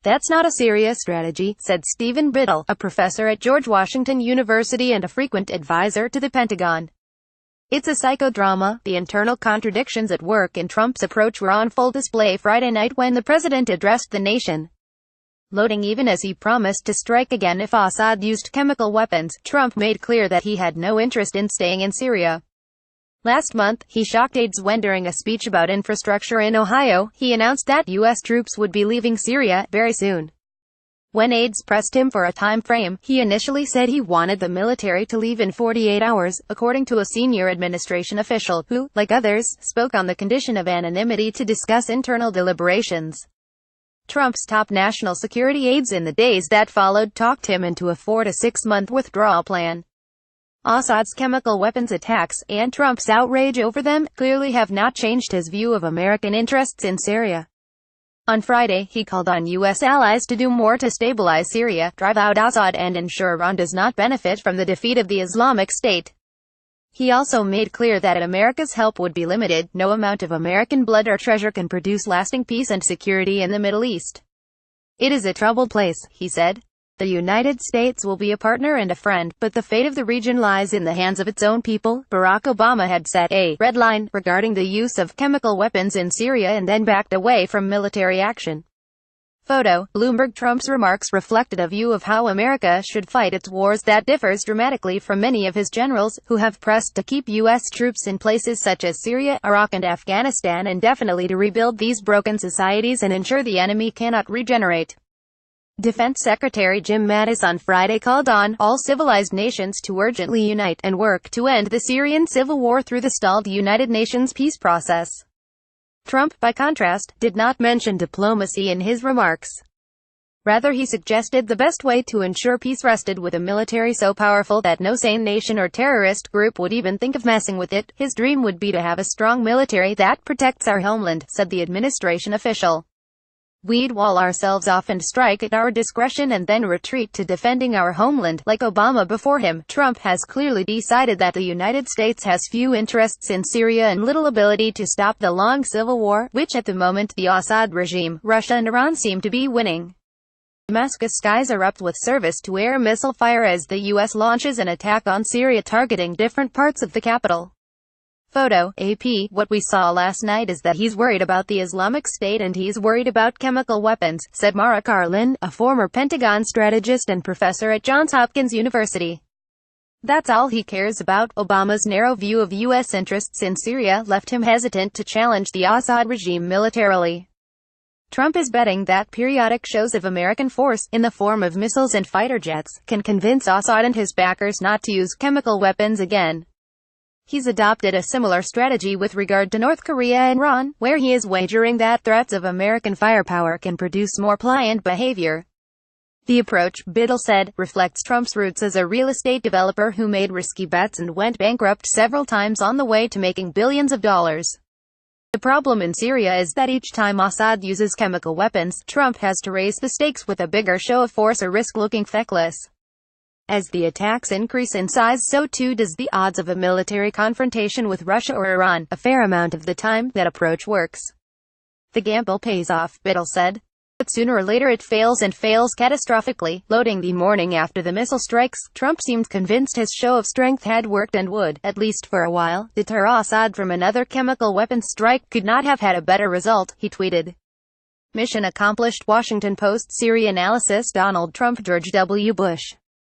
"That's not a serious strategy," said Stephen Biddle, a professor at George Washington University and a frequent advisor to the Pentagon. "It's a psychodrama." The internal contradictions at work in Trump's approach were on full display Friday night when the president addressed the nation. Loading even as he promised to strike again if Assad used chemical weapons, Trump made clear that he had no interest in staying in Syria. Last month, he shocked aides when during a speech about infrastructure in Ohio, he announced that U.S. troops would be leaving Syria very soon. When aides pressed him for a time frame, he initially said he wanted the military to leave in 48 hours, according to a senior administration official, who, like others, spoke on the condition of anonymity to discuss internal deliberations. Trump's top national security aides in the days that followed talked him into a 4 to 6 month withdrawal plan. Assad's chemical weapons attacks, and Trump's outrage over them, clearly have not changed his view of American interests in Syria. On Friday, he called on U.S. allies to do more to stabilize Syria, drive out Assad and ensure Iran does not benefit from the defeat of the Islamic State. He also made clear that America's help would be limited. "No amount of American blood or treasure can produce lasting peace and security in the Middle East. It is a troubled place," he said. "The United States will be a partner and a friend, but the fate of the region lies in the hands of its own people." Barack Obama had set a red line regarding the use of chemical weapons in Syria and then backed away from military action. Photo: Bloomberg. Trump's remarks reflected a view of how America should fight its wars that differs dramatically from many of his generals, who have pressed to keep U.S. troops in places such as Syria, Iraq and Afghanistan indefinitely to rebuild these broken societies and ensure the enemy cannot regenerate. Defense Secretary Jim Mattis on Friday called on all civilized nations to urgently unite and work to end the Syrian civil war through the stalled United Nations peace process. Trump, by contrast, did not mention diplomacy in his remarks. Rather, he suggested the best way to ensure peace rested with a military so powerful that no sane nation or terrorist group would even think of messing with it. "His dream would be to have a strong military that protects our homeland," said the administration official. "We'd wall ourselves off and strike at our discretion and then retreat to defending our homeland." Like Obama before him, Trump has clearly decided that the United States has few interests in Syria and little ability to stop the long civil war, which at the moment the Assad regime, Russia and Iran seem to be winning. Damascus skies erupt with surface-to-air missile fire as the U.S. launches an attack on Syria targeting different parts of the capital. Photo: AP. "What we saw last night is that he's worried about the Islamic State and he's worried about chemical weapons," said Mara Karlin, a former Pentagon strategist and professor at Johns Hopkins University. "That's all he cares about." Obama's narrow view of U.S. interests in Syria left him hesitant to challenge the Assad regime militarily. Trump is betting that periodic shows of American force, in the form of missiles and fighter jets, can convince Assad and his backers not to use chemical weapons again. He's adopted a similar strategy with regard to North Korea and Iran, where he is wagering that threats of American firepower can produce more pliant behavior. The approach, Biddle said, reflects Trump's roots as a real estate developer who made risky bets and went bankrupt several times on the way to making billions of dollars. The problem in Syria is that each time Assad uses chemical weapons, Trump has to raise the stakes with a bigger show of force or risk looking feckless. As the attacks increase in size, so too does the odds of a military confrontation with Russia or Iran. A fair amount of the time, that approach works. The gamble pays off, Biddle said. But sooner or later it fails, and fails catastrophically. Loading the morning after the missile strikes, Trump seemed convinced his show of strength had worked and would, at least for a while, deter Assad from another chemical weapons strike. "Could not have had a better result," he tweeted. Mission accomplished. Washington Post. Syria analysis. Donald Trump, George W. Bush.